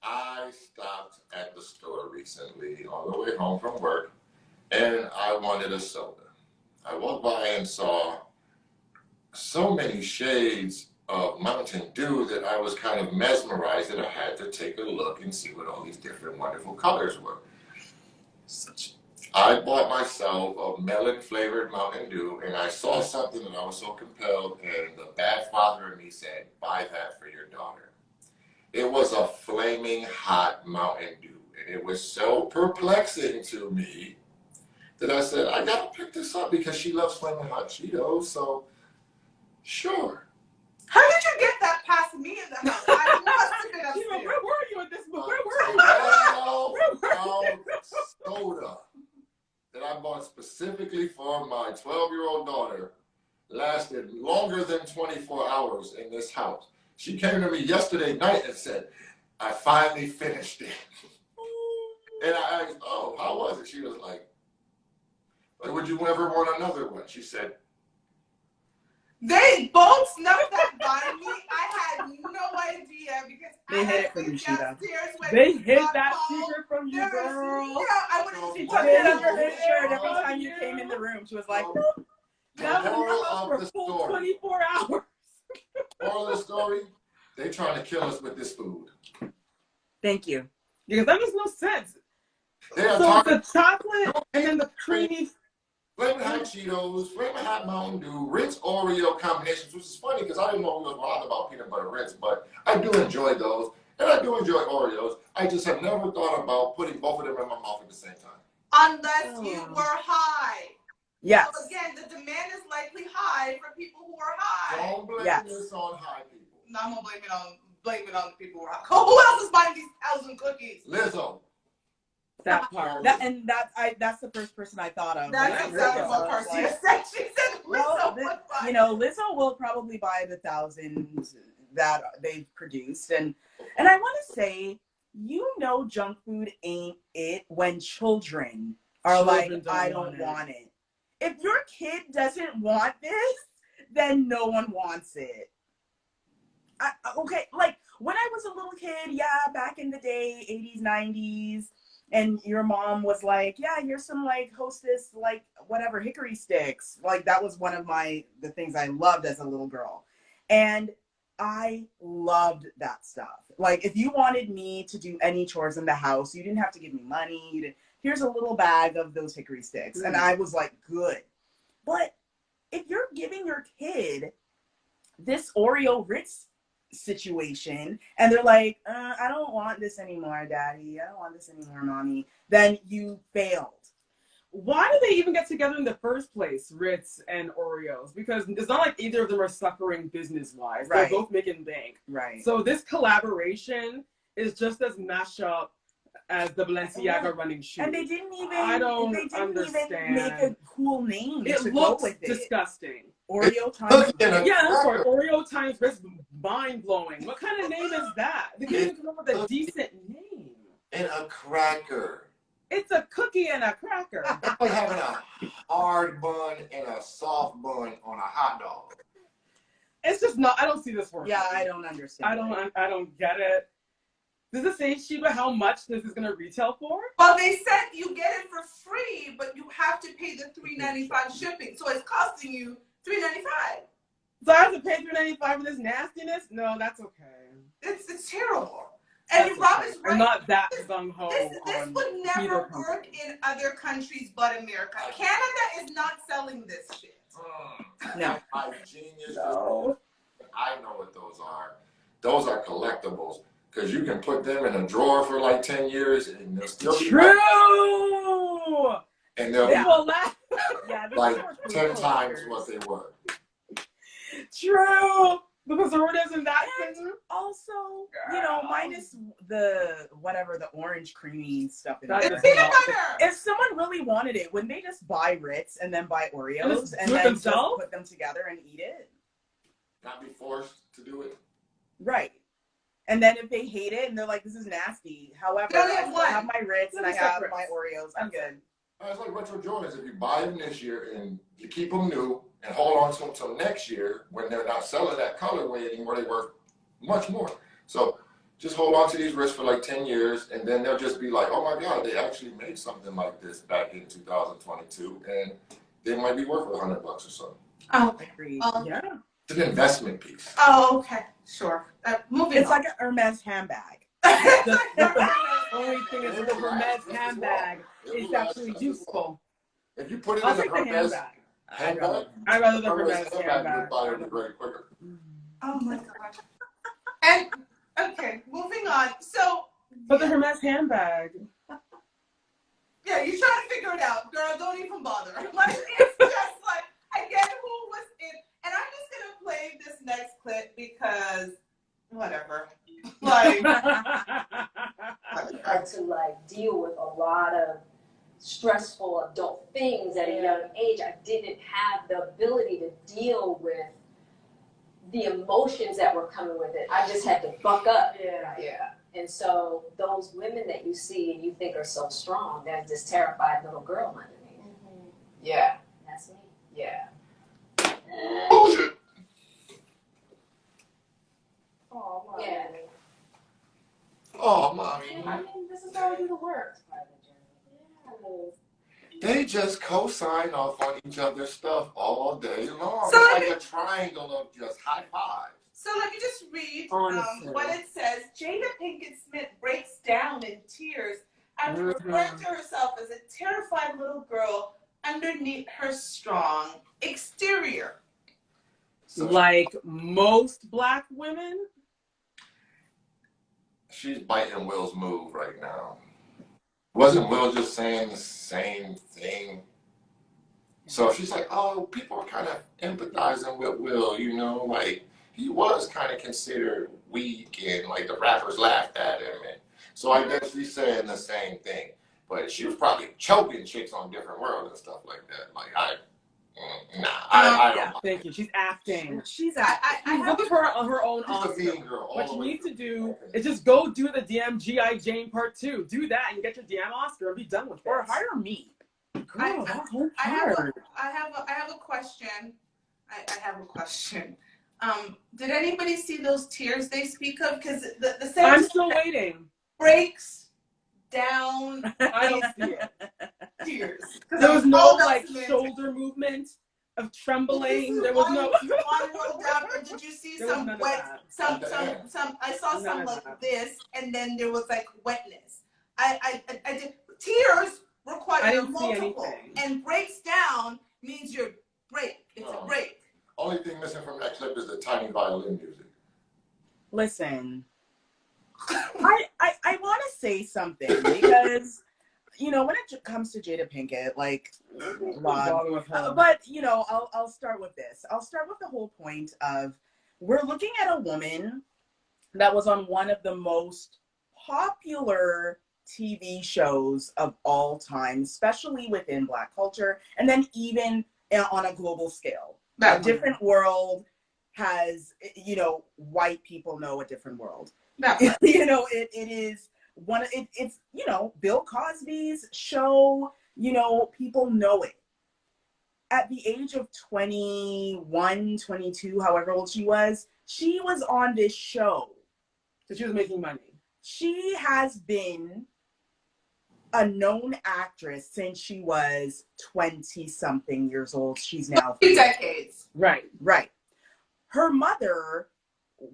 I stopped at the store recently on the way home from work, and I wanted a soda. I walked by and saw so many shades of Mountain Dew that I was kind of mesmerized that I had to take a look and see what all these different wonderful colors were. I bought myself a melon-flavored Mountain Dew, and I saw something and I was so compelled, and the bad father in me said, buy that for your daughter. It was a flaming hot Mountain Dew, and it was so perplexing to me that I said, I gotta pick this up because she loves Flamin' Hot Cheetos, so sure. How did you get that past me in the house? I must have been She went, upstairs. where were you at this point? Where were you? Brown soda that I bought specifically for my 12-year-old daughter lasted longer than 24 hours in this house. She came to me yesterday night and said, I finally finished it. And I asked, oh, how was it? She was like, would you ever want another one? She said, They both snuck that by me. I had no idea because They I hid had it from been you, Sheeta. downstairs when They hid got that called. secret from you, There was, girl. I would have She seen tucked They it under her hid shirt every from time you you. came in the room. She was like, That was in moral the house of for the a full story. 24 hours. Moral of the story, they trying to kill us with this food. thank you. Because that makes no sense. They are So talking it's the chocolate and then the creamy. Flamin' Hot Cheetos, Flamin' Hot Mountain Dew, Ritz Oreo combinations, which is funny because I didn't know we was wild about peanut butter Ritz, but I do enjoy those, and I do enjoy Oreos. I just have never thought about putting both of them in my mouth at the same time. unless you were high. Yes. So again, the demand is likely high for people who are high. Don't blame Yes. this on high people. No, I'm gonna blame it on the people who are high. Who else is buying these 1,000 cookies? Lizzo. That part. That's the first person I thought of. That's when I exactly heard what this. I was Garcia like, said. She said Lizzo well, would buy. you know, Lizzo will probably buy the thousands that they've produced, and I want to say, you know, junk food ain't it when children are like, I don't want it. If your kid doesn't want this, then no one wants it. Okay, like when I was a little kid, yeah, back in the day, 80s, 90s, and your mom was like, yeah, here's some like Hostess, like whatever, hickory sticks. Like that was one of the things I loved as a little girl. And I loved that stuff. Like if you wanted me to do any chores in the house, you didn't have to give me money. Here's a little bag of those hickory sticks. And I was like, good. But if you're giving your kid this Oreo Ritz situation and they're like, I don't want this anymore, daddy, I don't want this anymore, mommy, then you failed. Why do they even get together in the first place, Ritz and Oreos? Because it's not like either of them are suffering business-wise. Right. They're both making bank. Right. So this collaboration is just as mashed up as the Balenciaga running shoes. And they didn't even understand. make a cool name It to looks go with it. Disgusting. Oreo times. Yeah, that's right. Oreo times Ritz, mind-blowing. What kind of name is that? They didn't even come up with a decent name. And a cracker. It's a cookie and a cracker. It's like having a hard bun and a soft bun on a hot dog. It's just not. I don't see this working. Yeah, I don't understand. I don't get it. Does it say, Sheba, how much this is going to retail for? Well, they said you get it for free, but you have to pay the $3.95 shipping, so it's costing you $3.95. So I have to pay $3.95 for this nastiness? No, that's okay. It's terrible. And Rob is right. I'm not that gung-ho This on would never either work in other countries but America. Canada is not selling this shit. No. My genius. No. I know what those are. Those are collectibles because you can put them in a drawer for like 10 years and they'll still be True! and they'll They be will laugh. Yeah, like 10 times what they were. True! The preservatives and that thing. Also, you know, minus the whatever, the orange creamy stuff in That there. is Peanut not- butter! If someone really wanted it, wouldn't they just buy Ritz and then buy Oreos and do it then just themselves? put them together and eat it? Not be forced to do it. Right. And then if they hate it and they're like, this is nasty. However, You only I have still one. have my Ritz and I Let me have separate. my Oreos. I'm good. It's like retro Jordans. If you buy them this year and you keep them new and hold on to them until next year when they're not selling that colorway anymore, they worth much more. So just hold on to these wrists for like 10 years and then they'll just be like, oh my God, they actually made something like this back in 2022 and they might be worth $100 or so. Oh, Agreed. Yeah. It's an investment piece. oh, okay. Sure. Moving It's on. like an Hermes handbag. The only thing is with the Hermes handbag is actually useful. If you put it I'll in a take the Hermes handbag. handbag, I'd rather the Hermes Hermes handbag would handbag. biodegrade quicker. Oh my gosh. And okay, moving on. So But the Hermes handbag. yeah, you're trying to figure it out, girl. Don't even stressful adult things at a young age, I didn't have the ability to deal with the emotions that were coming with it. I just had to buck up. Yeah. And so those women that you see and you think are so strong, they're this terrified little girl underneath. Mm-hmm. Yeah. That's me. Yeah. Bullshit. Oh, wow. Yeah. Oh, mommy. I mean, this is how we do the work. They just co-sign off on each other's stuff all day long. So It's like a triangle of just high fives. So let me just read Honestly. what it says. Jada Pinkett Smith breaks down in tears after referring to herself as a terrified little girl underneath her strong exterior. So Like most Black women. she's biting Will's move right now. Wasn't Will just saying the same thing? So she's like, oh, people are kind of empathizing with Will, you know, like he was kind of considered weak and like the rappers laughed at him. And so I guess she's saying the same thing. But she was probably choking chicks on Different World and stuff like that. Like, I don't like Thank you. She's acting. She's I She's have looking for her own She's a Oscar. mean girl. What you need to do is just go do the damn G.I. Jane Part 2. Do that and get your damn Oscar and be done with it. or hire me. Girl, that whole I have part. a question. I have a question. Did anybody see those tears they speak of? Because the I'm sentence still waiting. breaks down I don't see it. tears. There was no All like those shoulder movement of trembling. Did There was no. one rolled down, or did you see There was some none of wet, that. some? I saw None some of like that. this, and then there was like wetness. I did. Tears I require didn't see multiple, anything. and breaks down means you're break. It's a break. Only thing missing from that clip is the tiny violin music. Listen, I want to say something because, you know, when it comes to Jada Pinkett, like, but, you know, I'll start with this. I'll start with the whole point of we're looking at a woman that was on one of the most popular TV shows of all time, especially within Black culture, and then even on a global scale. A Different World has, you know, white people know A Different World. You know, it is it's, you know, Bill Cosby's show, you know, people know it. At the age of 21, 22, however old she was on this show. So she was making money. She has been a known actress since she was 20-something years old. She's now 2 decades. Right. Right. Her mother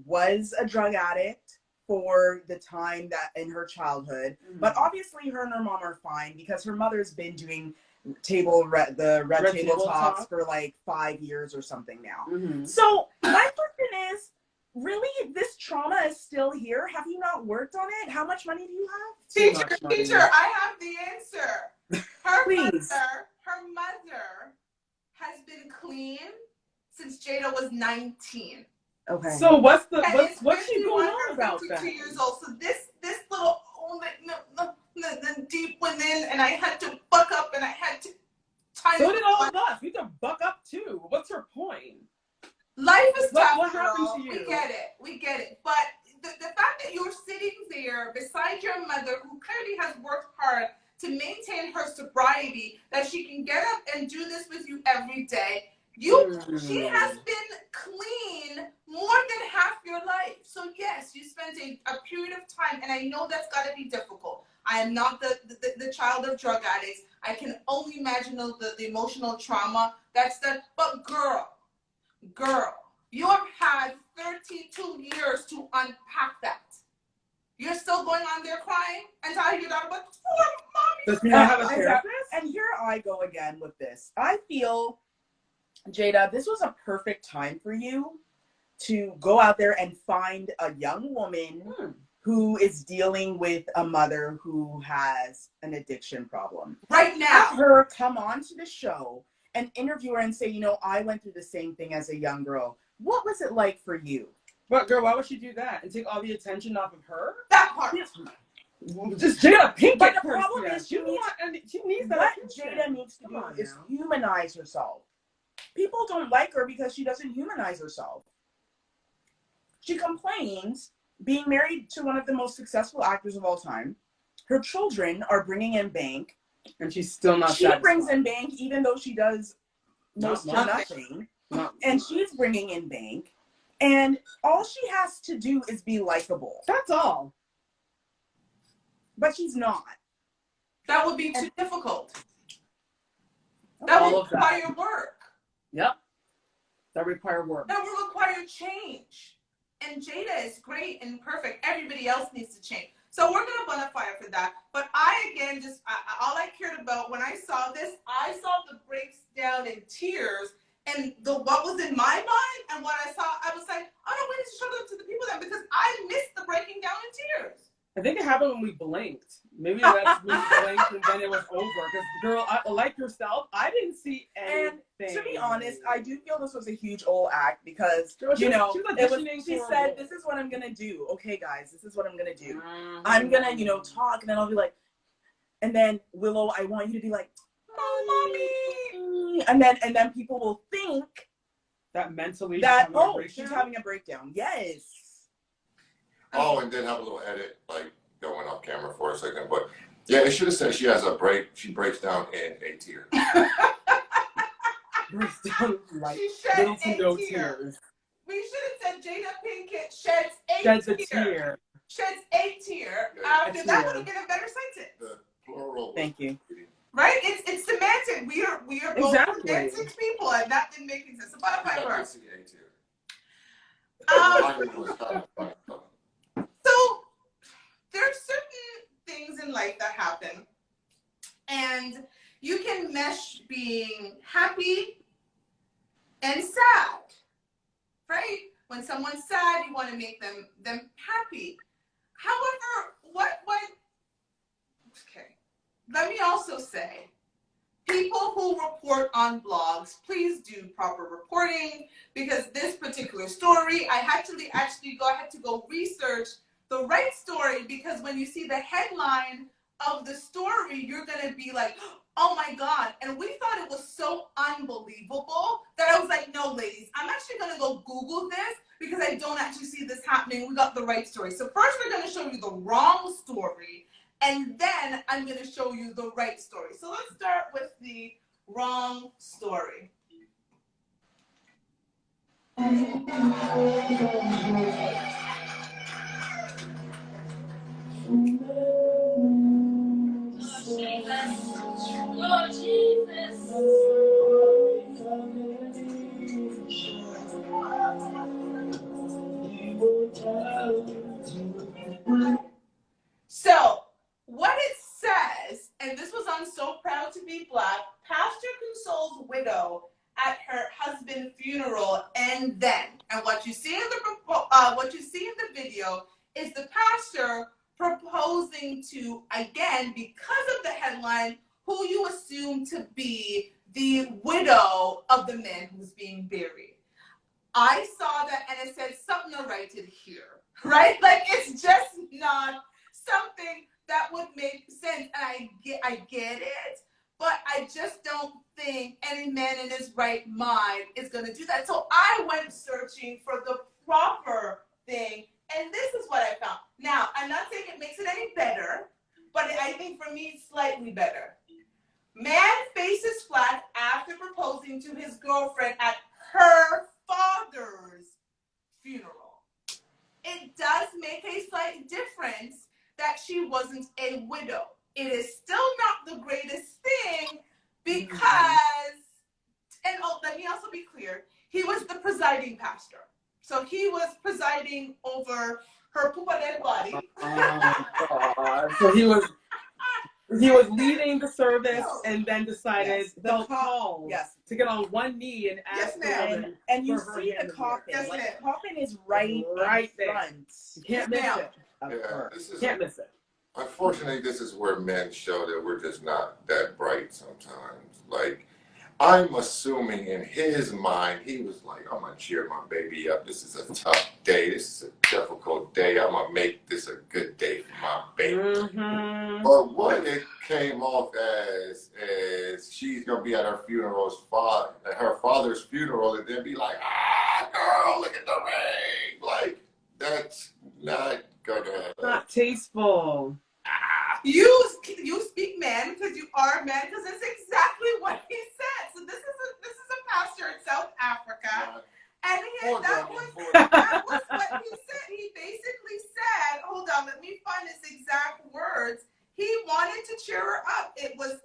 was a drug addict for the time that in her childhood, but obviously her and her mom are fine because her mother's been doing the red table talks for like 5 years or something now. Mm-hmm. So my question is, really, this trauma is still here? Have you not worked on it? How much money do you have? Teacher, I have the answer. Her Please. mother has been clean since Jada was 19. Okay. So what's And she going on about 52 that? years old. So this little the deep within, and I had to buck up, and I had to. So did all of us. We can buck up too. What's her point? Life is tough. What happened girl. to you? We get it. But the fact that you're sitting there beside your mother, who clearly has worked hard to maintain her sobriety, that she can get up and do this with you every day. She has been clean more than half your life. So yes, you spent a period of time, and I know that's got to be difficult. I am not the child of drug addicts. I can only imagine the emotional trauma. But girl, you have had 32 years to unpack that. You're still going on there crying and telling your daughter, but poor mommy. Does she not have a therapist? And here I go again with this. I feel, Jada, this was a perfect time for you to go out there and find a young woman who is dealing with a mother who has an addiction problem. Right now. Have her come on to the show and interview her and say, you know, I went through the same thing as a young girl. What was it like for you? But girl, why would she do that and take all the attention off of her? That part. Just Jada Pinkett. But the problem is she needs that what attention. Jada needs to Come do on is now. humanize herself. People don't like her because she doesn't humanize herself. She complains being married to one of the most successful actors of all time. Her children are bringing in bank. And she's still not She satisfied. brings in bank even though she does most to Not nothing. Not- And she's bringing in bank. And all she has to do is be likable. That's all. But she's not. That would be too difficult. That All would of that. require work. Yep. That require work. That will require change. And Jada is great and perfect. Everybody else needs to change. So we're going to bonfire for that. But I, again, all I cared about when I saw this, I saw the breaks down in tears. And what was in my mind and what I saw, I was like, oh no, we need to show them to the people then because I missed the breaking down in tears. I think it happened when we blinked. Maybe that's when we blinked and then it was over. Because, girl, like yourself, I didn't see anything. And to be honest, I do feel this was a huge old act because, Girl, she she said, this is what I'm going to do. Okay, guys, this is what I'm going to do. I'm going to, talk, and then I'll be like, and then, Willow, I want you to be like, oh, mommy. And then people will think that mentally she's having a breakdown. Yes. Oh, and then have a little edit, like going off camera for a second. But yeah, it should have said she has a break. She breaks down in a tear. Breaks down like She sheds little to no tears. We should have said Jada Pinkett sheds a tear. Sheds a tear. After that would have been a better sentence. The plural. Thank you. Right? It's semantic. We are both semantic people, and that didn't make any sense. So bottom line first. So there are certain things in life that happen, and you can mesh being happy and sad, right? When someone's sad, you want to make them happy. However, okay, let me also say, people who report on blogs, please do proper reporting, because this particular story, I had to go research the right story, because when you see the headline of the story, you're going to be like, oh my God. And we thought it was so unbelievable that I was like, no, ladies, I'm actually going to go Google this because I don't actually see this happening. We got the right story. So first we're going to show you the wrong story, and then I'm going to show you the right story. So let's start with the wrong story. Lord Jesus. So what it says, and this was on So Proud to Be Black, pastor consoles widow at her husband's funeral, and then, and what you see in the video is the pastor proposing to, again, because of the headline, who you assume to be the widow of the man who's being buried. I saw that and it said something to write it here, right? Like, it's just not something that would make sense. And I get it, but I just don't think any man in his right mind is going to do that. So I went searching for the proper thing, and this is what I found. Now, I'm not saying it makes it any better, but I think for me, it's slightly better. Man faces flat after proposing to his girlfriend at her father's funeral. It does make a slight difference that she wasn't a widow. It is still not the greatest thing because, and let me also be clear, he was the presiding pastor. So he was presiding over her pupa del body. Oh, God. So he was leading the service and then decided the call to get on one knee and ask and you see the coffin. The coffin is right there. You can't miss it. Can't miss it. Unfortunately, this is where men show that we're just not that bright sometimes. Like, I'm assuming in his mind, he was like, I'm going to cheer my baby up. This is a tough day. This is a difficult day. I'm going to make this a good day for my baby. Mm-hmm. But what it came off as she's going to be at her her father's funeral, and then be like, girl, look at the ring. Like, that's not going to... Not tasteful. You speak man because you are a man, because that's exactly what he said. So this is a pastor in South Africa, and that was what he said. He basically said, hold on, let me find his exact words. He wanted to cheer her up. It was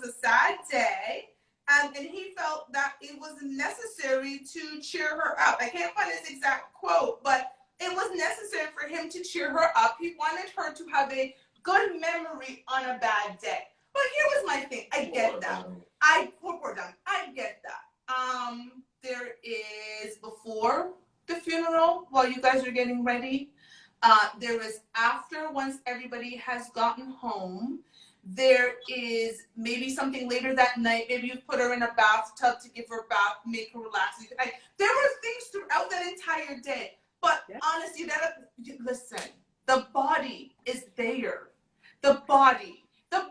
a sad day, and he felt that it was necessary to cheer her up. I can't find his exact quote, but it was necessary for him to cheer her up. He wanted her to have a good memory on a bad day. But here was my thing. I get that. I get that. There is before the funeral, while you guys are getting ready. There is after, once everybody has gotten home. There is maybe something later that night. Maybe you put her in a bathtub to give her a bath, make her relax. There were things throughout that entire day. But honestly, listen, the body is there. The body is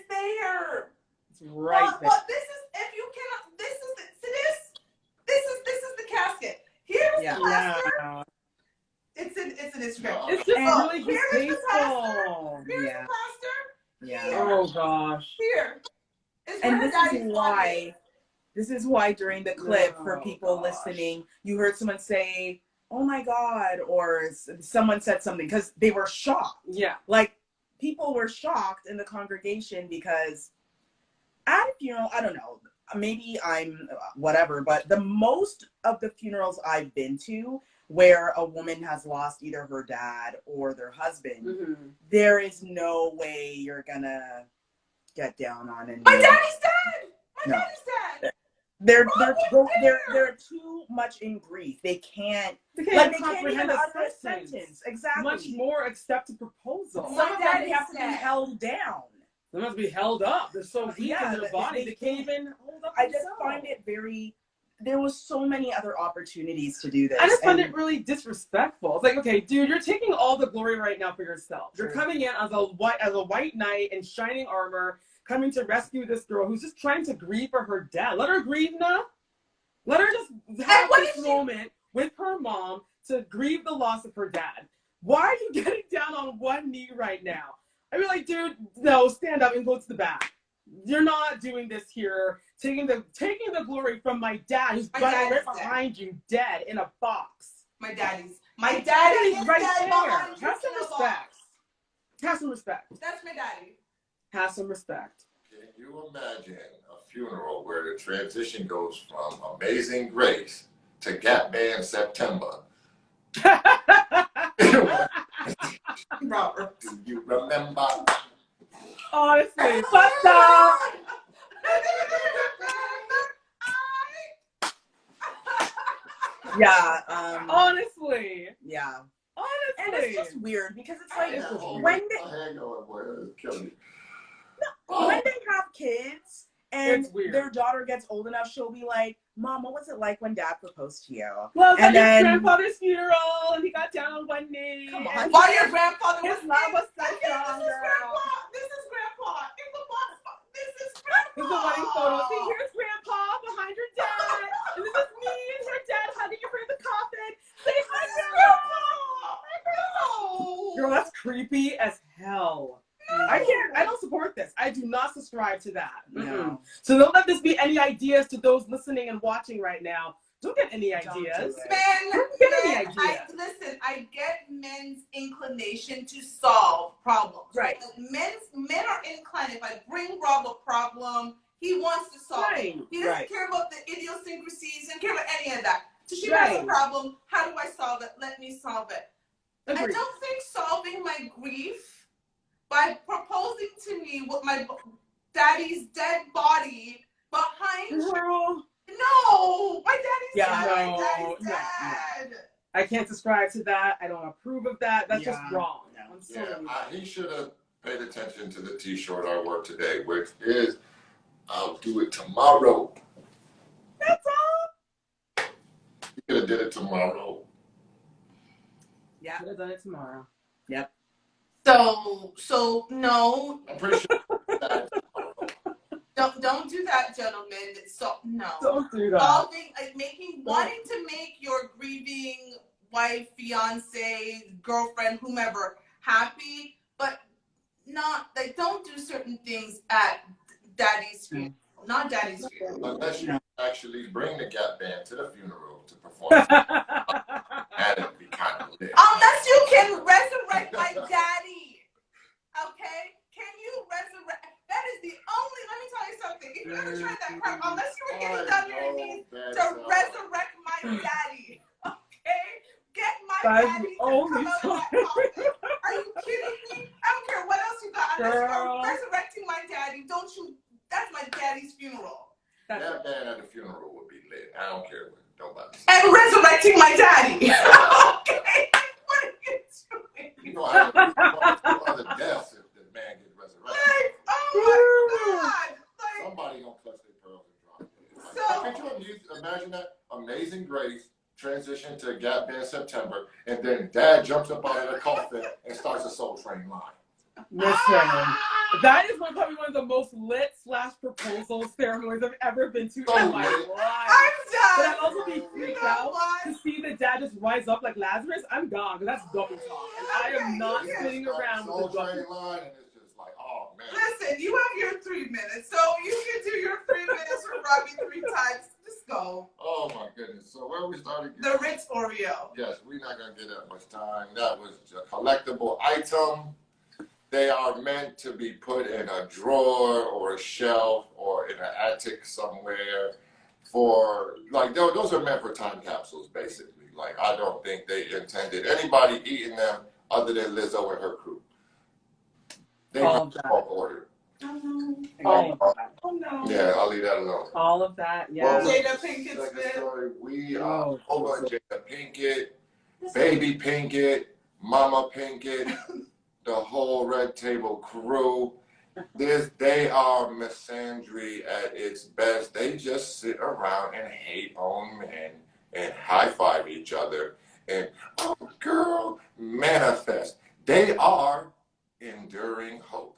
there. It's right there. But this is, if you cannot, this is the casket. Here's the pastor. Yeah. It's an Instagram. It's just really here's the pastor. tasteful. Here's the pastor. Yeah. Here. Oh gosh. Here. It's And where this daddy's is body why. This is why during the clip, for Oh, people gosh. listening, you heard someone say, "Oh my God," or someone said something because they were shocked. Yeah. Like, people were shocked in the congregation because at a funeral, I don't know, maybe I'm whatever, but the most of the funerals I've been to where a woman has lost either her dad or their husband, Mm-hmm. there is no way you're gonna get down on it. My daddy's dead. My No. daddy's dead. They're too much in grief. They can't even comprehend utter a a sentence. Exactly. Much more accept a proposal. My Some of them daddy's have to be dead. held down. They must be held up. They're so weak Yeah, in their body. They can't even hold up I just themselves. find it very. There was so many other opportunities to do this. I just find it really disrespectful. It's like, okay, dude, you're taking all the glory right now for yourself. You're True. coming in as a white knight in shining armor, coming to rescue this girl who's just trying to grieve for her dad. Let her grieve now. Let her just have this moment with her mom to grieve the loss of her dad. Why are you getting down on one knee right now? I mean, like, dude, no, stand up and go to the back. You're not doing this here. Taking the glory from my dad, who's right behind you, dead in a box. My daddy is right dead there. behind you Have some in a respect. box. Have some respect. That's my daddy. Have some respect. Can you imagine a funeral where the transition goes from Amazing Grace to Gap Band September? Robert. Do you remember? Honestly, what's up? Yeah. Honestly. Yeah. Honestly. And it's just weird because it's like Hang on, boy, it's killing me. when they have kids and It's weird. their daughter gets old enough, she'll be like, "Mom, what was it like when Dad proposed to you?" Well, And at his then- grandfather's funeral, and he got down on one knee. Come on. and While your grandfather was his mom was so This strong, is girl. grandpa. This is grandpa. In the box. This is grandpa. Here's the wedding photo. See, here's grandpa behind your dad. And this is me and her dad hugging you in the coffin. Say hi, grandpa. Girl, that's creepy as hell. I don't support this. I do not subscribe to that. No. So don't let this be any ideas to those listening and watching right now. Don't get any Don't do ideas. it. Get any idea. I get men's inclination to solve problems. Right. Men are inclined. If I bring Rob a problem, he wants to solve it. He doesn't Right. care about the idiosyncrasies and care about any of that. So she has Right. a problem. How do I solve it? Let me solve it. I Agreed. don't think solving my grief by proposing to me with my daddy's dead body behind Girl, No, my daddy's Yeah, dead. no, My daddy's no, dead. I can't subscribe to that. I don't approve of that. That's just Yeah. wrong. No. I'm so Yeah, he should have paid attention to the T-shirt I wore today, which is do it tomorrow. That's all. You could have did it tomorrow. Yeah. Could have done it tomorrow. Yep. So no, I'm pretty sure that don't do that, gentlemen. So no. Don't do that. Wanting to make your grieving wife, fiance, girlfriend, whomever happy, but not like don't do certain things at daddy's funeral. Not daddy's funeral. unless you actually bring the Gap Band to the funeral to perform, that'd be kind of lit. Unless you can resurrect my daddy. Okay? Can you resurrect? That is the only, let me tell you something. If you ever tried that crap, unless you were getting down on your knees to resurrect my daddy. Okay? Get my That's daddy the to only come out of that coffin. Are you kidding me? I don't care what else you got. Unless Girl. you're resurrecting my daddy, don't you? That's my daddy's funeral. Gap Band at the funeral would be lit. I don't care what nobody says. And resurrecting my daddy. Okay? What are you doing? You know how to other deaths if the man gets resurrected. Like, oh my God. Like, Somebody gonna clutch their pearls and drop it. So- Could you imagine that? Amazing Grace transition to Gap Band September, and then Dad jumps up out of the coffin and starts a Soul Train line. Listen, that is probably one of the most lit / proposal ceremonies I've ever been to in my lit. life. I'm done. But I'd also be You freaked know out what? to see the dad just rise up like Lazarus. I'm gone, because that's double talk. And I am not Okay, sitting around Soul with a double Train line, and it's just like, oh man. Listen, you have your 3 minutes, so you can do your 3 minutes for Robbie 3 times. Just go. Oh my goodness. So where we started? The Ritz Oreo. Yes, we're not gonna get that much time. That was a collectible item. They are meant to be put in a drawer or a shelf or in an attic somewhere for, like, those are meant for time capsules, basically. Like, I don't think they intended anybody eating them other than Lizzo and her crew. They All were of that. all ordered. All of that. Oh no. Yeah, I'll leave that alone. All of that, Well, yeah. Jada Pinkett second Smith. story, we Oh, over Jada Pinkett, Baby Pinkett, Mama Pinkett, the whole Red Table crew. They are misandry at its best. They just sit around and hate on men and high five each other and, oh girl, manifest. They are enduring hope.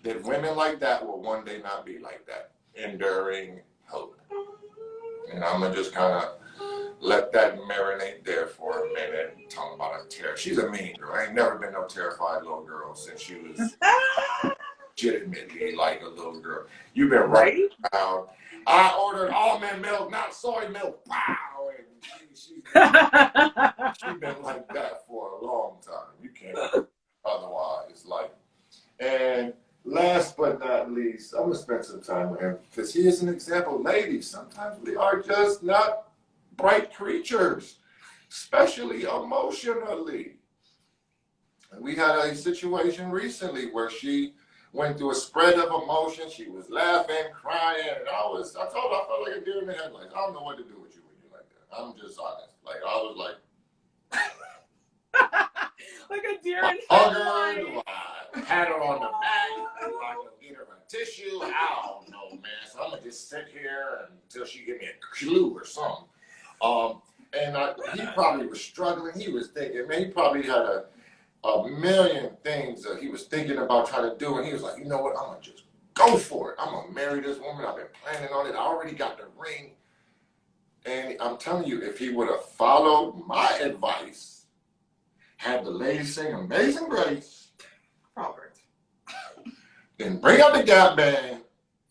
That women like that will one day not be like that. Enduring hope. And I'm gonna just kind of let that marinate there for a minute. Talking about a terror. She's a mean girl. I ain't never been no terrified little girl since she was legitimately like a little girl. You've been right around. I ordered almond milk, not soy milk. Wow. And she's been like that for a long time. You can't otherwise. Like, and last but not least, I'm gonna spend some time with him because he is an example. Ladies, sometimes we are just not bright creatures, especially emotionally. And we had a situation recently where she went through a spread of emotion. She was laughing, crying, and I told her I felt like a deer in the headlights. I don't know what to do with you when you're like that. I'm just honest. Like, I was like, like a deer in hug headlights. her, do I pat her on the back, do I go get her a tissue? I don't know, man. So I'm gonna just sit here until she give me a clue or something. He probably was struggling. He was thinking, man, he probably had a million things that he was thinking about trying to do, and he was like, you know what? I'm gonna just go for it. I'm gonna marry this woman. I've been planning on it. I already got the ring. And I'm telling you, if he would have followed my advice, had the ladies sing Amazing Grace, Robert. then bring out the Gap Band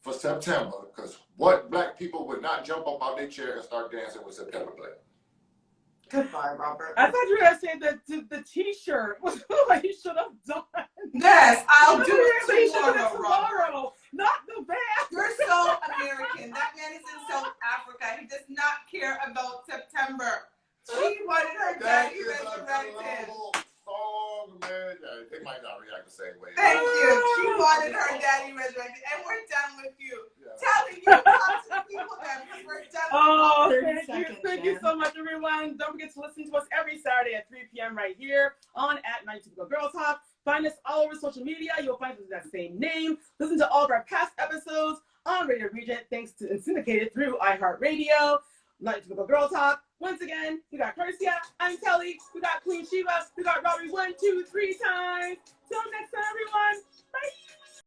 for September, because what black people would not jump up out their chair and start dancing with September Play? Goodbye, Robert. I thought you were going to say that the t-shirt was what you should have done. Yes, I'll do it tomorrow, tomorrow, Robert. not the band. You're so American. That man is in South Africa. He does not care about September. She wanted her daddy resurrected. Song, man. They might not react the same way. Thank you. She wanted her daddy resurrected. And we're done with you. Tally, you talk to the people then, because we're done with Oh, 30 thank you. seconds, Thank you Jen. so much, everyone. Don't forget to listen to us every Saturday at 3 p.m. right here on at Night Typical Girl Talk. Find us all over social media. You'll find us with that same name. Listen to all of our past episodes on Radio Regent, thanks to and syndicated through iHeartRadio. Not Your Typical Girl Talk. Once again, we got Karsia, I'm Telly, we got Queen Shiva, we got Robbie 1, 2, 3 times. Till next time, everyone. Bye.